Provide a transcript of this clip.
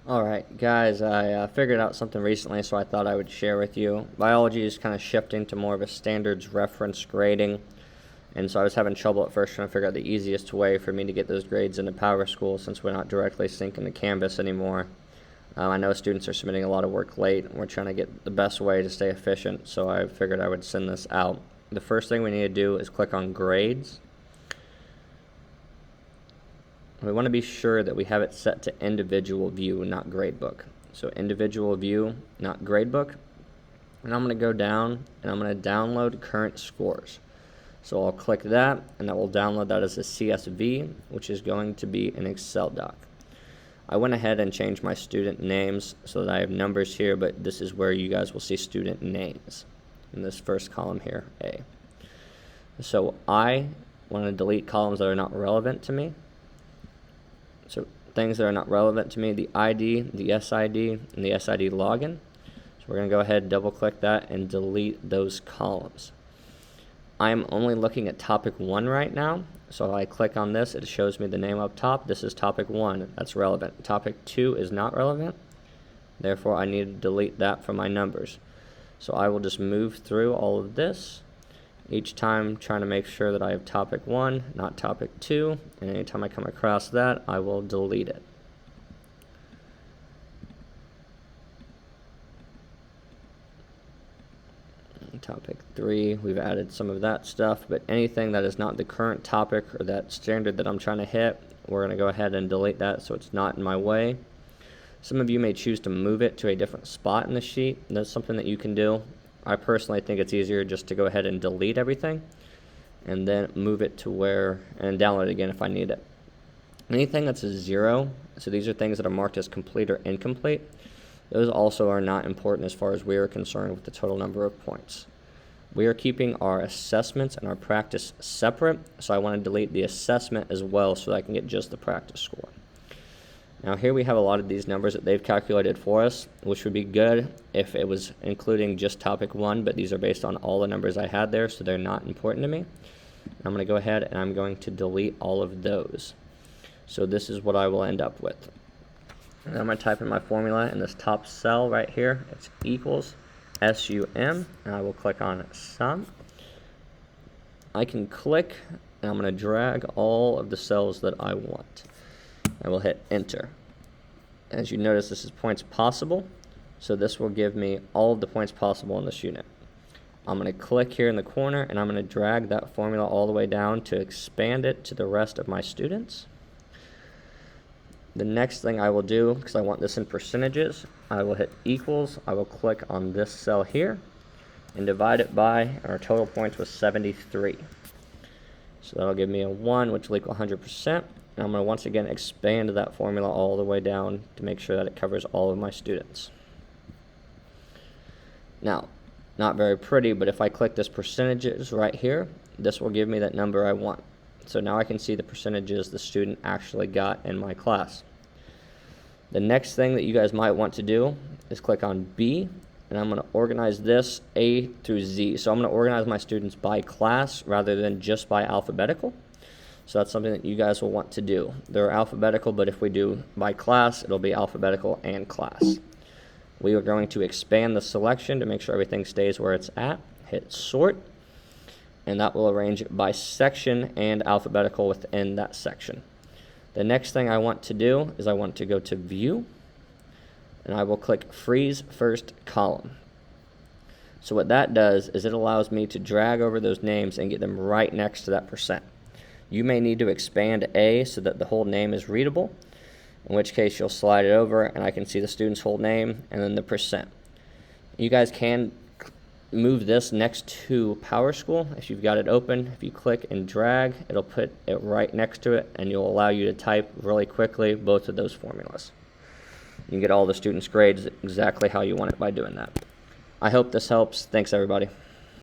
Alright, guys, I figured out something recently, so I thought I would share with you. Biology is kind of shifting to more of a standards reference grading, and so I was having trouble at first trying to figure out the easiest way for me to get those grades into PowerSchool since we're not directly syncing to Canvas anymore. I know students are submitting a lot of work late, and we're trying to get the best way to stay efficient, so I figured I would send this out. The first thing we need to do is click on Grades. We want to be sure that we have it set to individual view, not gradebook. So individual view, not gradebook. And I'm going to go down and I'm going to download current scores. So I'll click that and that will download that as a CSV, which is going to be an Excel doc. I went ahead and changed my student names so that I have numbers here, but this is where you guys will see student names in this first column here, A. So I want to delete columns that are not relevant to me. So things that are not relevant to me, the ID, the SID, and the SID login. So we're going to go ahead and double click that and delete those columns. I am only looking at topic 1 right now. So if I click on this, it shows me the name up top. This is topic 1. That's relevant. Topic 2 is not relevant. Therefore, I need to delete that from my numbers. So I will just move through all of this, each time trying to make sure that I have topic 1, not topic 2, and anytime I come across that, I will delete it. Topic 3, we've added some of that stuff, but anything that is not the current topic or that standard that I'm trying to hit, we're going to go ahead and delete that so it's not in my way. Some of you may choose to move it to a different spot in the sheet. That's something that you can do. I personally think it's easier just to go ahead and delete everything and then move it to where, and download it again if I need it. Anything that's a 0, so these are things that are marked as complete or incomplete, those also are not important as far as we are concerned with the total number of points. We are keeping our assessments and our practice separate, so I want to delete the assessment as well so that I can get just the practice score. Now here we have a lot of these numbers that they've calculated for us, which would be good if it was including just topic 1, but these are based on all the numbers I had there, so they're not important to me. I'm going to go ahead and I'm going to delete all of those. So this is what I will end up with. And I'm going to type in my formula in this top cell right here. It's equals SUM, and I will click on sum. I can click, and I'm going to drag all of the cells that I want. I will hit enter. As you notice, this is points possible, so this will give me all of the points possible in this unit. I'm going to click here in the corner and I'm going to drag that formula all the way down to expand it to the rest of my students. The next thing I will do, because I want this in percentages, I will hit equals. I will click on this cell here and divide it by, and our total points was 73. So that'll give me a 1, which will equal 100%. And I'm going to once again expand that formula all the way down to make sure that it covers all of my students. Now, not very pretty, but if I click this percentages right here, this will give me that number I want. So now I can see the percentages the student actually got in my class. The next thing that you guys might want to do is click on B, and I'm going to organize this A through Z. So I'm going to organize my students by class rather than just by alphabetical. So that's something that you guys will want to do. They're alphabetical, but if we do by class, it'll be alphabetical and class. We are going to expand the selection to make sure everything stays where it's at. Hit sort, and that will arrange it by section and alphabetical within that section. The next thing I want to do is I want to go to view, and I will click freeze first column. So what that does is it allows me to drag over those names and get them right next to that percent. You may need to expand A so that the whole name is readable, in which case you'll slide it over and I can see the student's whole name and then the percent. You guys can move this next to PowerSchool if you've got it open. If you click and drag, it'll put it right next to it and it'll allow you to type really quickly both of those formulas. You can get all the students' grades exactly how you want it by doing that. I hope this helps. Thanks, everybody.